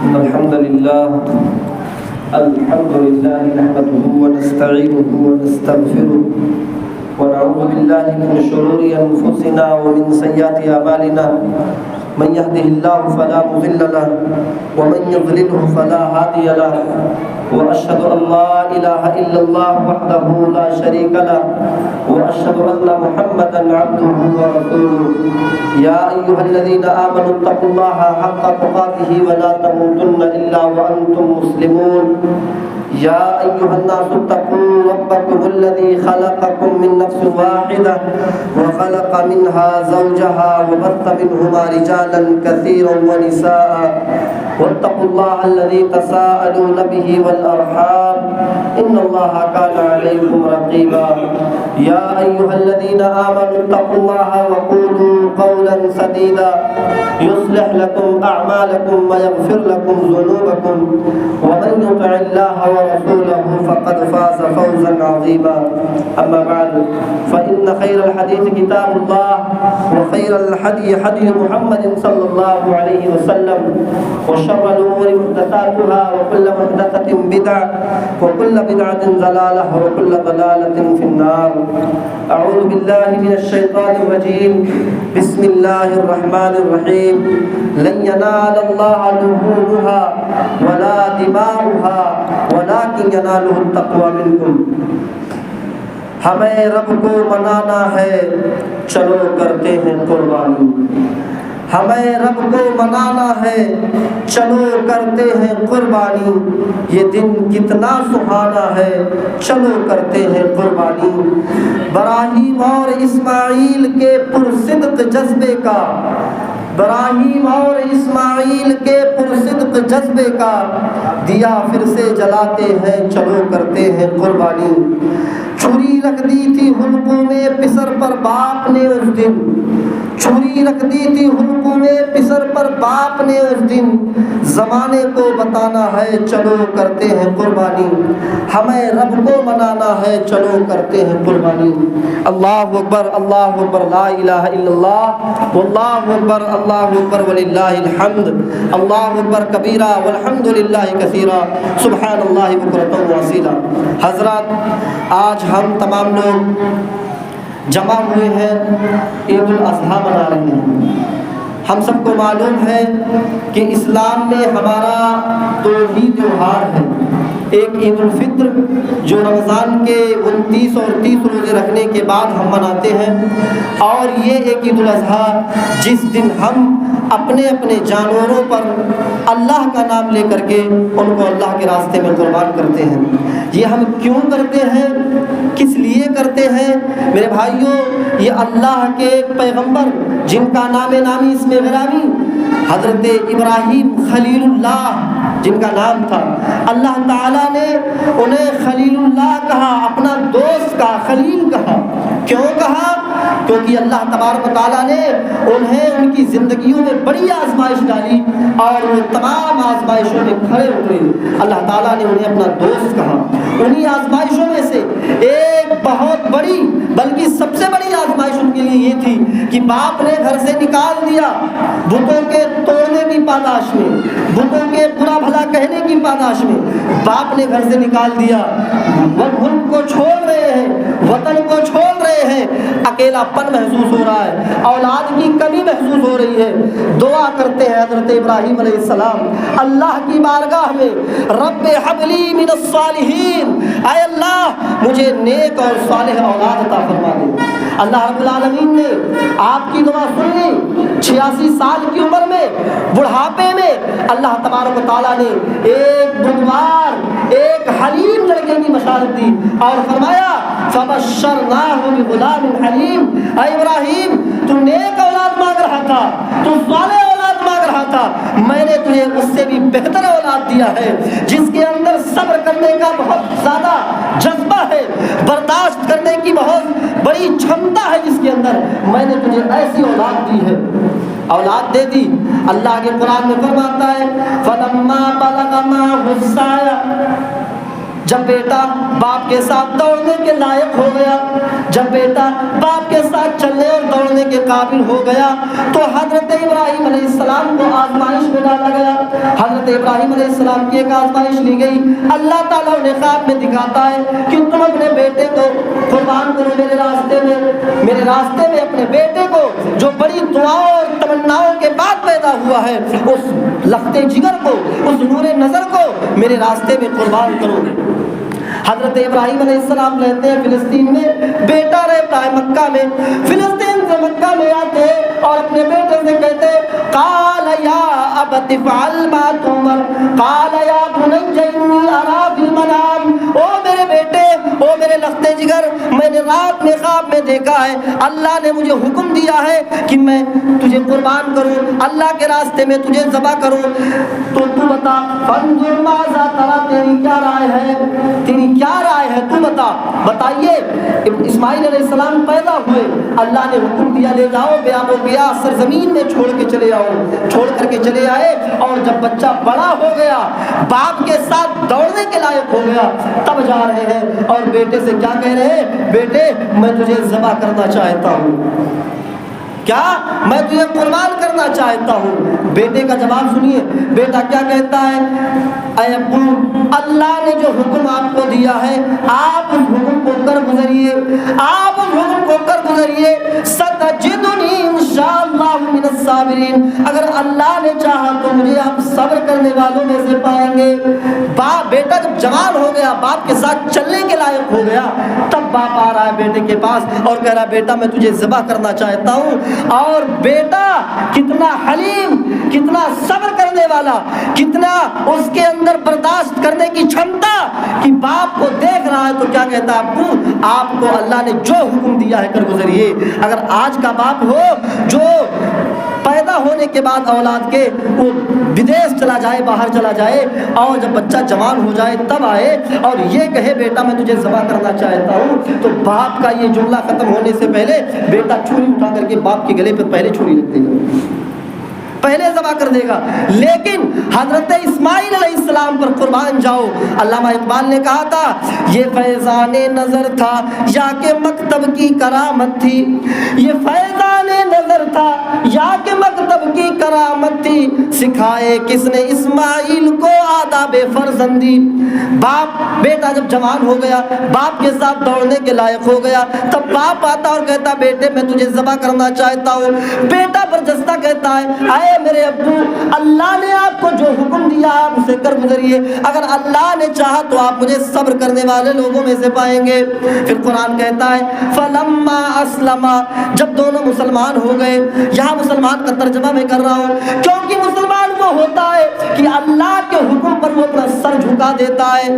الحمد لله نحمده ونستعينه ونستغفره ونعوذ بالله من شرور أنفسنا ومن سيئات أعمالنا من يهده الله فلا مضل له ومن يضلله فلا هادي له وأشهد أن لا إله إلا الله وحده لا شريك له وأشهد أن محمدا عبده ورسوله يا أيها الذين آمنوا اتقوا الله حق تقاته ولا تموتن إلا وأنتم مسلمون يا أيها الناس اتقوا ربكم الذي خلقكم من نفس واحدة وخلق منها زوجها وبث منهما رجالا كثيرا ونساء واتقوا الله الذي تساءلون به والأرحام إن الله كان عليكم رقيبا يا أيها الذين آمنوا اتقوا الله وقولوا قولا سديدا يصلح لكم أعمالكم ويغفر لكم ذنوبكم ومن يطع الله ورسوله فقد فاز فوزا عظيما أما بعد فإن خير الحديث كتاب الله وخير الهدي هدي محمد صلى الله عليه وسلم وشر الأمور محدثاتها وكل محدثة بدعة وكل بدعة ضلالة وكل ضلالة في النار أعوذ بالله من الشيطان الرجيم بسم الله الرحمن الرحيم لن ينال الله لحومها ولا دماؤها ولكن يناله التقوى منكم ہمیں رب کو منانا ہے چلو کرتے ہیں قربانی ہمیں رب کو منانا ہے چلو کرتے ہیں قربانی یہ دن کتنا سہانا ہے چلو کرتے ہیں قربانی ابراہیم اور اسماعیل کے پرصدق جذبے کا ابراہیم اور اسماعیل کے پرصدق جذبے کا دیا پھر سے جلاتے ہیں چلو کرتے ہیں قربانی چھری رکھ دی تھی حلقوں میں پسر پر باپ نے اس دن چھری رکھ دی تھی حلقوں میں پسر پر باپ نے اس دن زمانے کو بتانا ہے چلو کرتے ہیں قربانی ہمیں رب کو منانا ہے چلو کرتے ہیں قربانی اللہ اکبر لا الہ الا اللہ واللہ اکبر وللہ الحمد اللہ اکبر کبیرہ والحمد للہ کثیرا سبحان اللہ بکرۃ واصیلا حضرات آج ہم تمام لوگ جمع ہوئے ہیں عید الاضحیٰ منا رہے ہیں ہم سب کو معلوم ہے کہ اسلام میں ہمارا دو ہی تیوہار ہے ایک عید الفطر جو رمضان کے 29 اور 30 روزے رکھنے کے بعد ہم مناتے ہیں اور یہ ایک عید الاضحیٰ جس دن ہم اپنے اپنے جانوروں پر اللہ کا نام لے کر کے ان کو اللہ کے راستے میں قربان کرتے ہیں یہ ہم کیوں کرتے ہیں کس لیے کرتے ہیں میرے بھائیوں یہ اللہ کے پیغمبر جن کا نام نامی اس میں غرامی حضرت ابراہیم خلیل اللہ جن کا نام تھا اللہ تعالیٰ نے انہیں خلیل اللہ کہا اپنا دوست کا خلیل کہا کیوں کہا کیونکہ اللہ تبارک و تعالیٰ نے انہیں ان کی زندگیوں میں بڑی آزمائش ڈالی اور وہ تمام آزمائشوں میں کھڑے ہوئے اللہ تعالیٰ نے انہیں اپنا دوست کہا انہی آزمائشوں میں سے ایک بہت بڑی بلکہ سب سے بڑی آزمائش ان کے لیے یہ تھی کہ باپ نے گھر سے نکال دیا بتوں کے توڑنے کی پاداش میں بتوں کے برا بھلا کہنے کی پاداش میں باپ نے گھر سے نکال دیا وہ ملک کو چھوڑ رہے ہیں وطن کو چھوڑ رہے ہیں اکیلا پن محسوس ہو رہا ہے اولاد کی کمی محسوس ہو رہی ہے دعا کرتے ہیں حضرت ابراہیم علیہ السلام اللہ کی بارگاہ میں رب ہب لی من الصالحین اے اللہ مجھے نیک اور صالح اولاد عطا فرما دے اللہ رب العالمین نے آپ کی دعا سن لی 86 سال کی عمر میں بڑھاپے میں اللہ تبارک و تعالیٰ نے ایک بدوار ایک حلیم لڑکے کی بشارت دی اور فرمایا فبشرناہ بغلام حلیم اے ابراہیم تو نیک اولاد مانگ رہا تھا تو صالح اولاد مانگ رہا تھا میں نے تجھے اس سے بھی بہتر اولاد دیا ہے جس کے اندر صبر کرنے کا بہت زیادہ جذبہ ہے برداشت کرنے کی بہت بڑی چھمتا ہے جس کے اندر میں نے تجھے ایسی اولاد دی ہے اولاد دے دی اللہ کے قرآن میں فرماتا ہے فَلَمَّا بَلَغَ مَعَهُ السَّعْيَ جب بیٹا باپ کے ساتھ دوڑنے کے لائق ہو گیا، جب بیٹا باپ کے ساتھ چلنے اور دوڑنے کے قابل ہو گیا، تو حضرت ابراہیم علیہ السلام کو آزمائش میں ڈالا گیا۔ حضرت ابراہیم علیہ السلام کی ایک آزمائش لی گئی۔ اللہ تعالیٰ انہیں خواب میں دکھاتا ہے کہ تم اپنے بیٹے کو قربان کرو میرے راستے میں اپنے بیٹے کو، جو بڑی دعاؤں اور تمناؤں کے بعد پیدا ہوا ہے، اس لخت جگر کو، اس نور نظر کو میرے راستے میں قربان کرو۔ حضرت ابراہیم علیہ السلام رہتے ہیں فلسطین میں، بیٹا رہتا ہے مکہ میں۔ فلسطین سے مکہ میں آتے اور اپنے بیٹے سے کہتے قال یا ابت افعل ما تؤمر قال یا بنی انی ارى فی المنام، او میرے بیٹے، او میرے لخت جگر، میں نے رات میں خواب میں دیکھا ہے، اللہ نے مجھے حکم دیا ہے کہ میں تجھے قربان کروں، اللہ کے راستے میں تجھے ذبح کروں، تو تو بتا فانظر ماذا ترى، تیری کیا رائے ہے، تیری کیا رائے ہے، تو بتائیے۔ اسماعیل علیہ السلام پیدا ہوئے، اللہ نے حکم دیا لے جاؤ بیاب و بیا سرزمین میں چھوڑ کے چلے آؤ، چھوڑ کر کے چلے آئے، اور جب بچہ بڑا ہو گیا، باپ کے ساتھ دوڑنے کے لائق ہو گیا، تب جا رہے ہیں اور بیٹے سے کیا کہہ رہے ہیں، بیٹے میں تجھے ذبح کرنا چاہتا ہوں، کیا میں تجھے قربان کرنا چاہتا ہوں۔ بیٹے کا جواب سنیے، بیٹا کیا کہتا ہے، اے ابو، اللہ نے جو حکم آپ کو دیا ہے آپ اس حکم کو کر گزریے، آپ اس حکم کو کر گزریے، ستجدنی انشاءاللہ من الصابرین، اگر اللہ نے چاہا تو مجھے آپ صبر کرنے والوں میں سے پائیں گے۔ بیٹا جب جوان ہو گیا، باپ کے ساتھ چلنے کے لائق ہو گیا، تب باپ آ رہا ہے بیٹے کے پاس اور کہہ رہا ہے بیٹا میں تجھے ذبح کرنا چاہتا ہوں۔ اور بیٹا کتنا حلیم، کتنا صبر کرنے والا، کتنا اس کے اندر برداشت کرنے کی چھمتا کہ باپ کو دیکھ رہا ہے تو کیا کہتا ہے، ابو آپ کو اللہ نے جو حکم دیا ہے کر گزریے۔ اگر آج کا باپ ہو جو پیدا ہونے کے بعد اولاد کے وہ بدیش چلا جائے، باہر چلا جائے، اور جب بچہ جوان ہو جائے تب آئے اور یہ کہے بیٹا میں تجھے ذبح کرنا چاہتا ہوں، تو باپ کا یہ جملہ ختم ہونے سے پہلے بیٹا چھری اٹھا کر کے باپ کے گلے پہ پہلے چھری رکھ دے گا، پہلے ذبح کر دے گا۔ لیکن حضرت اسماعیل علیہ السلام پر قربان جاؤ، علامہ اقبال نے کہا تھا یہ فیضان نظر تھا یا کہ مکتب کی کرامت تھی، یہ فیضان نظر تھا یا کہ مکتب کی کرامت تھی، سکھائے کس نے اسماعیل کو آداب فرزندی۔ باپ بیٹا جب جوان ہو گیا، باپ کے ساتھ دوڑنے کے لائق ہو گیا، تب باپ آتا اور کہتا بیٹے میں تجھے ذبح کرنا چاہتا ہوں۔ بیٹا برجستہ کہتا ہے اے میرے ابو، اللہ نے آپ کو جو حکم دیا آپ اسے کر گزریے، اگر اللہ نے چاہا تو آپ مجھے صبر کرنے والے لوگوں میں سے پائیں گے۔ پھر قرآن کہتا ہے فلما اسلما، جب دونوں مسلمان ہو گئے، یہاں مسلمان کا ترجمہ میں کر رہا ہوں کیونکہ مسلمان وہ ہوتا ہے کہ اللہ کے حکم پر وہ اپنا سر جھکا دیتا ہے۔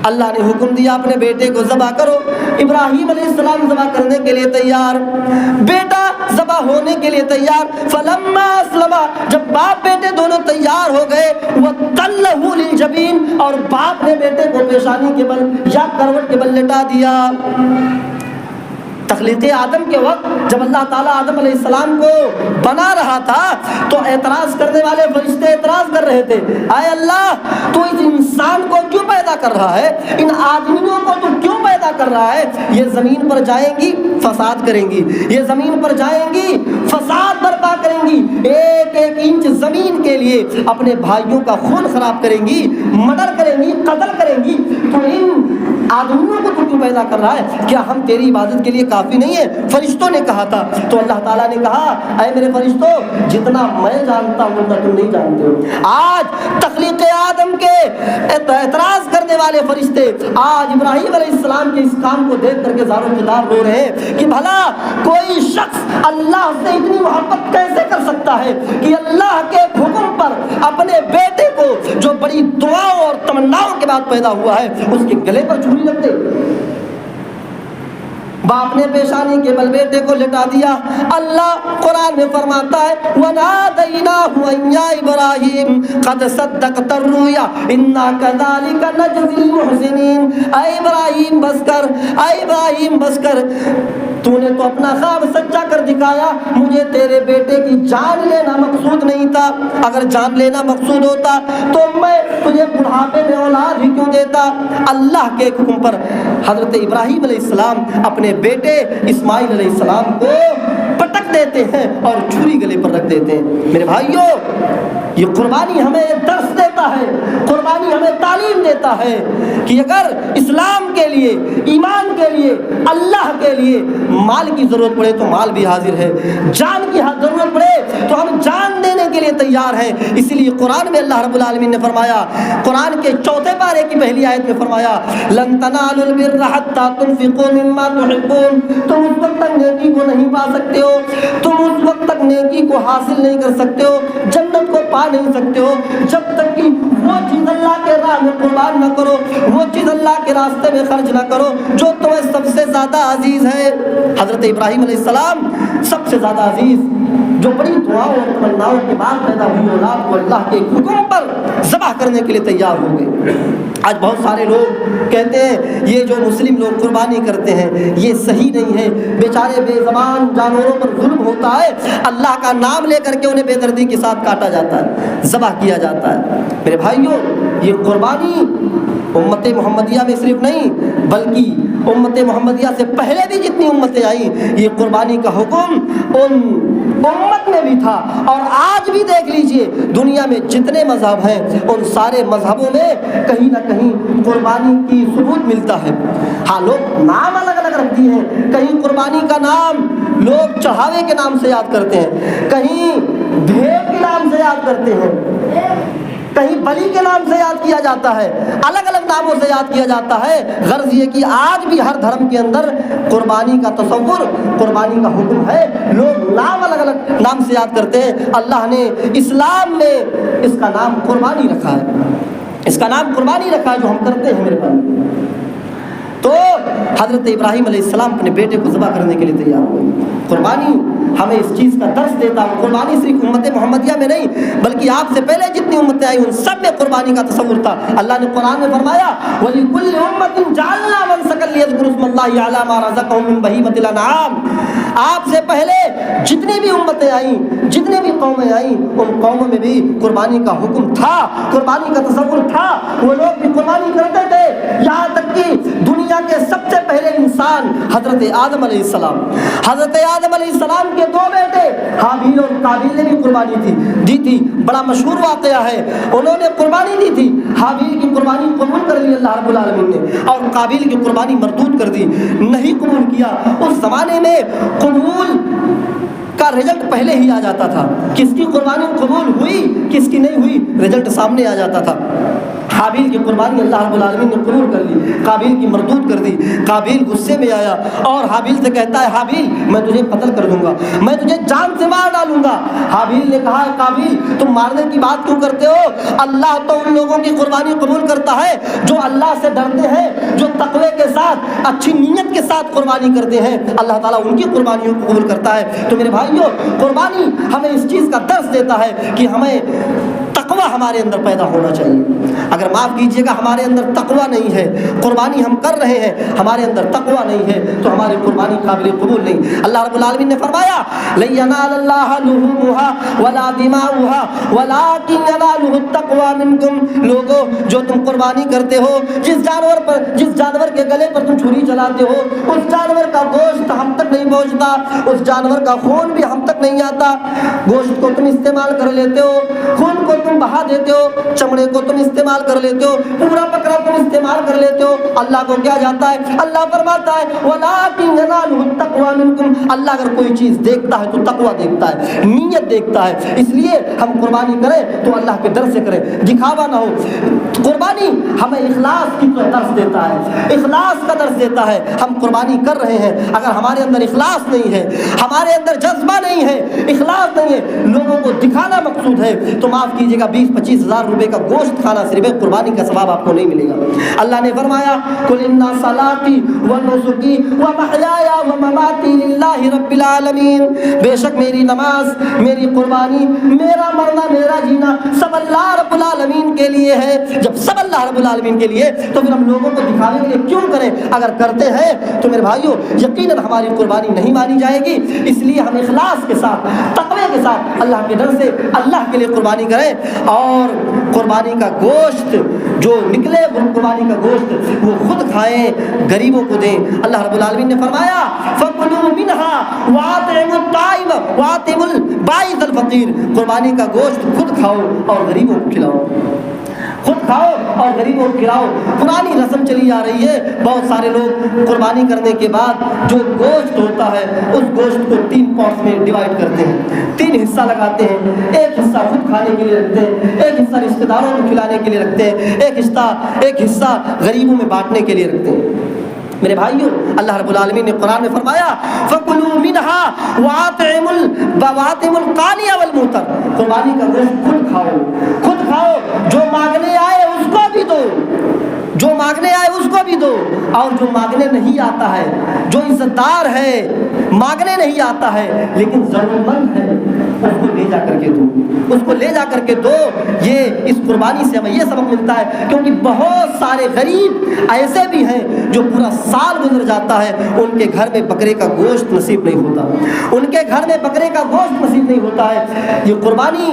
اللہ نے حکم دیا اپنے بیٹے کو ذبح کرو، ابراہیم علیہ السلام ذبح کرنے کے لیے تیار، بیٹا ذبح ہونے کے لیے تیار۔ فلما اسلما، جب باپ بیٹے دونوں تیار ہو گئے، وَتَلَّهُ لِلْجَبِينِ، اور باپ نے بیٹے کو پیشانی کے بل یا کروٹ کے بل لٹا دیا۔ تخلیق آدم کے وقت جب اللہ تعالیٰ آدم علیہ السلام کو بنا رہا تھا تو اعتراض کرنے والے فرشتے اعتراض کر رہے تھے، اے اللہ تو اس انسان کو کیوں پیدا کر رہا ہے، ان آدمیوں کو تو کیوں پیدا کر رہا ہے، یہ زمین پر جائیں گی فساد کریں گی، یہ زمین پر جائیں گی فساد برپا کریں گی، ایک ایک انچ زمین کے لیے اپنے بھائیوں کا خون خراب کریں گی، مرڈر کریں گی، قتل کریں گی، تو ان آدمیوں کو تو کیوں پیدا کر رہا ہے، کیا ہم تیری عبادت کے لیے کافی نہیں ہے؟ فرشتوں نے کہا تھا، تو اللہ تعالیٰ نے کہا اے میرے فرشتوں جتنا میں جانتا ہوں اتنا تم نہیں جانتے ہو۔ آج تخلیق آدم کے اعتراض کرنے والے فرشتے آج ابراہیم علیہ السلام کے اس کام کو دیکھ کر کے زار و قدار رو رہے ہیں کہ بھلا کوئی شخص اللہ سے اتنی محبت کیسے کر سکتا ہے کہ اللہ کے حکم پر اپنے بیٹے کو جو بڑی دعاؤں اور تمناؤں کے بعد پیدا ہوا ہے اس کے گلے پر چھری رکھ دے۔ باپ نے پیشانی کے بل بیٹے کو لٹا دیا۔ اللہ قرآن میں فرماتا ہے وَنَادَيْنَاهُ أَن يَا إِبْرَاهِيمُ قَدْ صَدَّقْتَ الرُّؤْيَا إِنَّا كَذَلِكَ نَجْزِي الْمُحْسِنِينَ، اے ابراہیم بس کر، اے ابراہیم بس کر، تو نے تو اپنا خواب سچا کر دکھایا، مجھے تیرے بیٹے کی جان لینا مقصود نہیں تھا، اگر جان لینا مقصود ہوتا تو میں تجھے بڑھاپے میں اولاد ہی کیوں دیتا۔ اللہ کے حکم پر حضرت ابراہیم علیہ السلام اپنے بیٹے اسماعیل علیہ السلام کو پٹک دیتے ہیں اور چھری گلے پر رکھ دیتے ہیں۔ میرے بھائیوں، یہ قربانی ہمیں درس دیتا ہے، قربانی ہمیں تعلیم دیتا ہے کہ اگر اسلام کے لیے، ایمان کے لیے، اللہ کے لیے مال کی ضرورت پڑے تو مال بھی حاضر ہے، جان کی ضرورت پڑے تو ہم جان دینے کے لیے تیار ہیں۔ اسی لیے قرآن میں اللہ رب العالمین نے فرمایا، قرآن کے 4 پارے کی پہلی آیت میں فرمایا، لن تنالوا البر حتى تنفقوا مما تحبون، تم اس وقت تک نیکی کو نہیں پا سکتے ہو، تم اس وقت تک نیکی کو حاصل نہیں کر سکتے ہو، جنت کو پا نہیں سکتے ہو جب تک کہ وہ چیز اللہ کے راہ میں قربان نہ کرو، وہ چیز اللہ کے راستے میں خرچ نہ کرو جو تمہیں سب سے زیادہ عزیز ہے۔ حضرت ابراہیم علیہ السلام سب سے زیادہ عزیز، جو بڑی دعاؤں اور تمناؤں کے بعد پیدا ہوئی اولاد کو اللہ کے حکم پر ذبح کرنے کے لیے تیار ہو گئے۔ آج بہت سارے لوگ کہتے ہیں یہ جو مسلم لوگ قربانی کرتے ہیں یہ صحیح نہیں ہے، بیچارے بے زبان جانوروں پر ظلم ہوتا ہے، اللہ کا نام لے کر کے انہیں بے دردی کے ساتھ کاٹا جاتا ہے، ذبح کیا جاتا ہے۔ میرے بھائیوں، یہ قربانی امت محمدیہ میں صرف نہیں بلکہ امت محمدیہ سے پہلے بھی جتنی امتیں آئیں یہ قربانی کا حکم ان امت میں بھی تھا، اور آج بھی دیکھ لیجئے دنیا میں جتنے مذہب ہیں ان سارے مذہبوں میں کہیں نہ کہیں قربانی کی ثبوت ملتا ہے۔ ہاں، لوگ نام الگ الگ رکھ دیے ہیں، کہیں قربانی کا نام لوگ چڑھاوے کے نام سے یاد کرتے ہیں، کہیں بھیڑ کے نام سے یاد کرتے ہیں، کہیں بلی کے نام سے یاد کیا جاتا ہے، الگ الگ ناموں سے یاد کیا جاتا ہے۔ غرض یہ کہ آج بھی ہر دھرم کے اندر قربانی کا تصور، قربانی کا حکم ہے، لوگ نام الگ الگ نام سے یاد کرتے ہیں۔ اللہ نے اسلام میں اس کا نام قربانی رکھا ہے، اس کا نام قربانی رکھا ہے جو ہم کرتے ہیں۔ میرے پاس تو حضرت ابراہیم علیہ السلام اپنے بیٹے کو ذبح کرنے کے لیے تیار ہوئے۔ قربانی ہمیں اس چیز کا درس دیتا ہے، قربانی صرف امت محمدیہ میں نہیں بلکہ آپ سے پہلے جتنی امتیں آئی ان سب میں قربانی کا تصور تھا۔ اللہ نے قرآن میں فرمایا وَلِكُلِّ أُمَّةٍ جَعَلْنَا مَنسَكًا لِيَذْكُرُوا اسْمَ اللَّهِ عَلَىٰ مَا رَزَقَهُم مِّن بَهِيمَةِ الْأَنْعَامِ۔ آپ سے پہلے جتنی بھی امتیں آئیں، جتنی بھی قومیں آئیں، ان قوموں میں بھی قربانی کا حکم تھا، قربانی کا تصور تھا، وہ لوگ بھی قربانی کرتے تھے، یہاں تک کہ دنیا کے سب سے پہلے انسان حضرت آدم علیہ السلام، حضرت آدم علیہ السلام کے 2 بیٹے حابیل اور قابیل نے بھی قربانی دی تھی۔ بڑا مشہور واقعہ ہے، انہوں نے قربانی دی تھی، حابیل کی قربانی قبول کر لی اللہ رب العالمین نے اور قابیل کی قربانی مردود کر دی، نہیں قبول کیا۔ اس زمانے میں قبول کا رزلٹ پہلے ہی آ جاتا تھا، کس کی قربانی قبول ہوئی کس کی نہیں ہوئی رزلٹ سامنے آ جاتا تھا۔ حابیل کی قربانی اللہ رب العالمین نے قبول کر لی، قابیل کی مردود کر دی۔ قابیل غصے میں آیا اور حابیل سے کہتا ہے حابیل میں تجھے قتل کر دوں گا، میں تجھے جان سے مار ڈالوں گا۔ حابیل نے کہا قابیل تم مارنے کی بات کیوں کرتے ہو؟ اللہ تو ان لوگوں کی قربانی قبول کرتا ہے جو اللہ سے ڈرتے ہیں، جو تقوی کے ساتھ اچھی نیت کے ساتھ قربانی کرتے ہیں، اللہ تعالیٰ ان کی قربانیوں کو قبول کرتا ہے۔ تو میرے بھائیوں، قربانی ہمیں اس چیز کا درس دیتا ہے کہ ہمیں تقوی ہمارے اندر پیدا ہونا چاہیے۔ اگر معاف کیجیے گا ہمارے اندر تقوی نہیں ہے، قربانی ہم کر رہے ہیں ہمارے اندر تقوی نہیں ہے تو ہماری قربانی قابل قبول نہیں۔ اللہ رب العالمین نے فرمایا لَن يَنَالَ اللَّهَ لُحُومُهَا وَلَا دِمَاؤُهَا وَلَٰكِن يَنَالُهُ التَّقْوَىٰ مِنكُمْ۔ لوگوں جو تم قربانی کرتے ہو، جس جانور کے گلے پر تم چھری چلاتے ہو، اس جانور کا گوشت ہم تک نہیں پہنچتا، اس جانور کا خون بھی ہم تک نہیں آتا۔ گوشت کو تم استعمال کر لیتے ہو، خون کو تم بہا دیتے ہو، چمڑے کو تم استعمال کر لیتے ہو، پورا بکرا تم استعمال کر لیتے ہو، اللہ کو کیا جاتا ہے؟ اللہ فرماتا ہے وَلَٰكِن يَنَالُهُ التَّقْوَىٰ مِنكُمْ۔ اللہ اگر کوئی چیز دیکھتا ہے تو تقویٰ دیکھتا ہے، نیت دیکھتا ہے۔ اس لیے ہم قربانی کریں تو اللہ کے ڈر سے کریں، دکھاوا نہ ہو۔ قربانی ہمیں اخلاص کی درس دیتا ہے، اخلاص کا درس دیتا ہے۔ ہم قربانی کر رہے ہیں، اگر ہمارے اندر اخلاص نہیں ہے، ہمارے اندر جذبہ نہیں ہے، اخلاص نہیں ہے، لوگوں کو دکھانا مقصود ہے تو معاف کیجیے گا 20-25 ہزار روپے کا گوشت کھانا صرف قربانی کا ثواب آپ کو نہیں ملے گا۔ اللہ نے فرمایا قل ان صلاتی و نسکی و محیای و مماتی للہ رب العالمین، بے شک میری نماز، میری قربانی، میرا مرنا، میرا جینا سب اللہ رب العالمین کے لیے ہے۔ جب سب اللہ رب العالمین کے لیے تو پھر ہم لوگوں کو دکھانے کے لیے کیوں کریں؟ اگر کرتے ہیں تو میرے بھائیوں یقیناً ہماری قربانی نہیں مانی جائے گی۔ اس لیے ہم اخلاص کے ساتھ، تقوی کے ساتھ، اللہ کے ڈر سے اللہ کے لیے قربانی کریں، اور قربانی کا گوشت جو نکلے وہ قربانی کا گوشت وہ خود کھائیں، غریبوں کو دیں۔ اللہ رب العالمین نے فرمایا فَكُلُوا مِنْهَا وَأَطْعِمُوا الطَّاعِمَ وَأَطْعِمُوا الْبَائِسَ الْفَقِيرَ، قربانی کا گوشت خود کھاؤ اور غریبوں کو کھلاؤ، خود کھاؤ اور غریبوں کو کھلاؤ۔ پرانی رسم چلی آ رہی ہے، بہت سارے لوگ قربانی کرنے کے بعد جو گوشت ہوتا ہے اس گوشت کو 3 پارٹس میں ڈیوائڈ کرتے ہیں، 3 حصہ لگاتے ہیں۔ ایک حصہ خود کھانے کے لیے رکھتے ہیں، ایک حصہ رشتہ داروں کو کھلانے کے لیے رکھتے ہیں، ایک حصہ غریبوں میں بانٹنے کے لیے رکھتے ہیں۔ میرے بھائیوں اللہ رب العالمین نے قرآن میں فرمایا فَكُلُوا مِنْهَا وَآتِمُوا الْقَانِيَ وَالْمُعْتَرَ، قربانی کا گوشت خود کھاؤ، خود کھاؤ، جو مانگنے آئے اس کو بھی دو، جو مانگنے آئے اس کو بھی دو، اور جو مانگنے نہیں آتا ہے، جو عزت دار ہے، مانگنے نہیں آتا ہے لیکن ضرورت مند ہے، اس کو لے جا کر کے دو، اس کو لے جا کر کے دو۔ یہ اس قربانی سے ہمیں یہ سبق ملتا ہے، کیونکہ بہت سارے غریب ایسے بھی ہیں جو پورا سال گزر جاتا ہے ان کے گھر میں بکرے کا گوشت نصیب نہیں ہوتا، ان کے گھر میں بکرے کا گوشت نصیب نہیں ہوتا ہے۔ یہ قربانی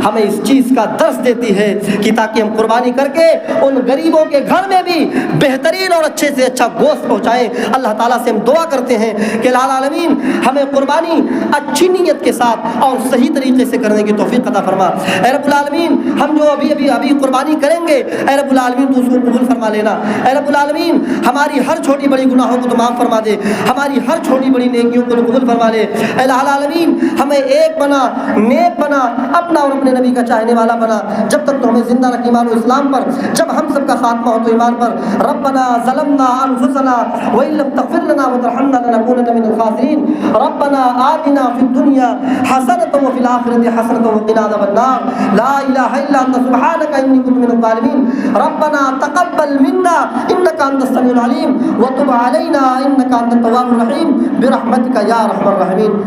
ہمیں اس چیز کا درس دیتی ہے کہ تاکہ ہم قربانی کر کے ان غریبوں کے گھر میں بھی بہترین اور اچھے سے اچھا گوشت پہنچائیں۔ اللہ تعالیٰ سے ہم دعا کرتے ہیں کہ الہ العالمین ہمیں قربانی اچھی نیت کے ساتھ اور صحیح طریقے سے کرنے کی توفیق عطا فرما۔ اے رب العالمین ہم جو ابھی قربانی کریں گے اے رب العالمین تو اس کو قبول فرما لینا۔ اے رب العالمین ہماری ہر چھوٹی بڑی گناہوں کو تو معاف فرما دے، ہماری ہر چھوٹی بڑی نیکیوں کو تو قبول فرما لے۔ اے الہ العالمین ہمیں ایک بنا، نیک بنا، اپنا اور اپنے نبی کا چاہنے والا بنا، جب تک تو ہمیں زندہ رکھ ایمان و اسلام پر، جب ہم سب کا خاتمہ ہو تو ایمان پر۔ ربنا ظلمنا انفسنا وان لم تغفر لنا وترحمنا لنكونن من الخاسرین۔ ربنا آتنا فی الدنیا حسنۃ وفی الآخرۃ حسنۃ وقنا عذاب النار۔ لا الہ الا انت سبحانک انی کنت من الظالمین۔ ربنا تقبل منا انک انت السمیع العلیم وتب علینا انک انت التواب الرحیم برحمتک یا ارحم الراحمین۔